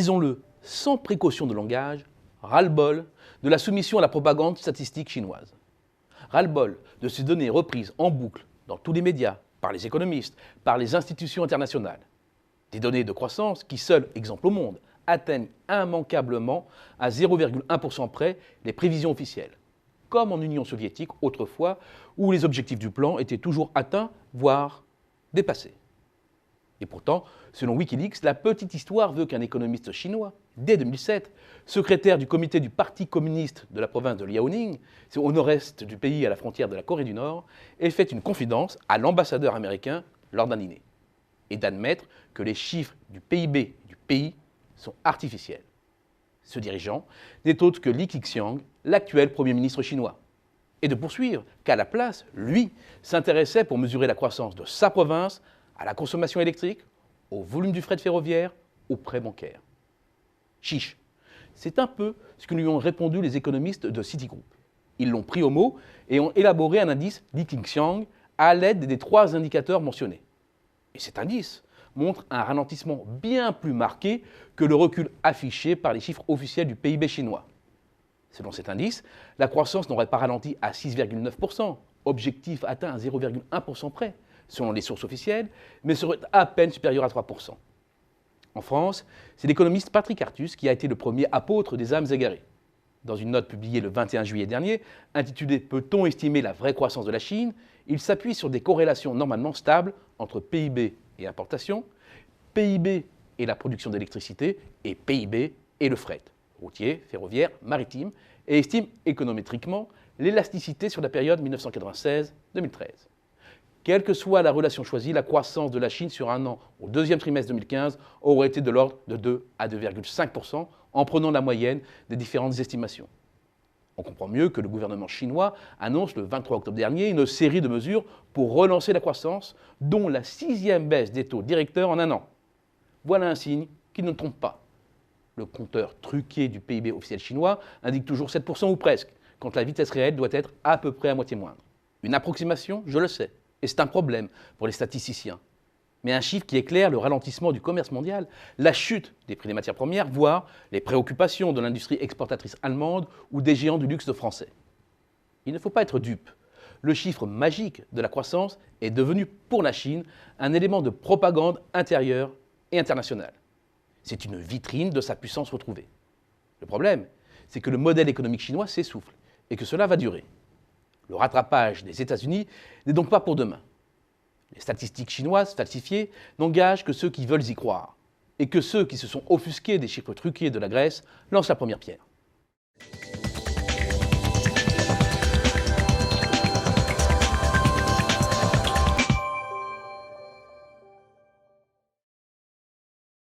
disons-le sans précaution de langage, ras-le-bol de la soumission à la propagande statistique chinoise. Ras-le-bol de ces données reprises en boucle dans tous les médias, par les économistes, par les institutions internationales. Des données de croissance qui, seuls exemple au monde, atteignent immanquablement à 0,1% près les prévisions officielles, comme en Union soviétique autrefois, où les objectifs du plan étaient toujours atteints, voire dépassés. Et pourtant, selon Wikileaks, la petite histoire veut qu'un économiste chinois, dès 2007, secrétaire du comité du Parti communiste de la province de Liaoning, c'est au nord-est du pays à la frontière de la Corée du Nord, ait fait une confidence à l'ambassadeur américain lors d'un dîner, et d'admettre que les chiffres du PIB du pays sont artificiels. Ce dirigeant n'est autre que Li Keqiang, l'actuel Premier ministre chinois, et de poursuivre qu'à la place, lui, s'intéressait pour mesurer la croissance de sa province à la consommation électrique, au volume du fret ferroviaire, aux prêts bancaires. Chiche, c'est un peu ce que lui ont répondu les économistes de Citigroup. Ils l'ont pris au mot et ont élaboré un indice Li Keqiang à l'aide des 3 indicateurs mentionnés. Et cet indice montre un ralentissement bien plus marqué que le recul affiché par les chiffres officiels du PIB chinois. Selon cet indice, la croissance n'aurait pas ralenti à 6,9%, objectif atteint à 0,1% près, selon les sources officielles, mais serait à peine supérieur à 3%. En France, c'est l'économiste Patrick Artus qui a été le premier apôtre des âmes égarées. Dans une note publiée le 21 juillet dernier, intitulée « Peut-on estimer la vraie croissance de la Chine ?», il s'appuie sur des corrélations normalement stables entre PIB et importation, PIB et la production d'électricité, et PIB et le fret, routier, ferroviaire, maritime, et estime économétriquement l'élasticité sur la période 1996-2013. Quelle que soit la relation choisie, la croissance de la Chine sur un an au deuxième trimestre 2015 aurait été de l'ordre de 2 à 2,5% en prenant la moyenne des différentes estimations. On comprend mieux que le gouvernement chinois annonce le 23 octobre dernier une série de mesures pour relancer la croissance, dont la 6e baisse des taux directeurs en un an. Voilà un signe qui ne trompe pas. Le compteur truqué du PIB officiel chinois indique toujours 7% ou presque, quand la vitesse réelle doit être à peu près à moitié moindre. Une approximation, je le sais. Et c'est un problème pour les statisticiens. Mais un chiffre qui éclaire le ralentissement du commerce mondial, la chute des prix des matières premières, voire les préoccupations de l'industrie exportatrice allemande ou des géants du luxe français. Il ne faut pas être dupe. Le chiffre magique de la croissance est devenu pour la Chine un élément de propagande intérieure et internationale. C'est une vitrine de sa puissance retrouvée. Le problème, c'est que le modèle économique chinois s'essouffle et que cela va durer. Le rattrapage des États-Unis n'est donc pas pour demain. Les statistiques chinoises falsifiées n'engagent que ceux qui veulent y croire, et que ceux qui se sont offusqués des chiffres truqués de la Grèce lancent la première pierre.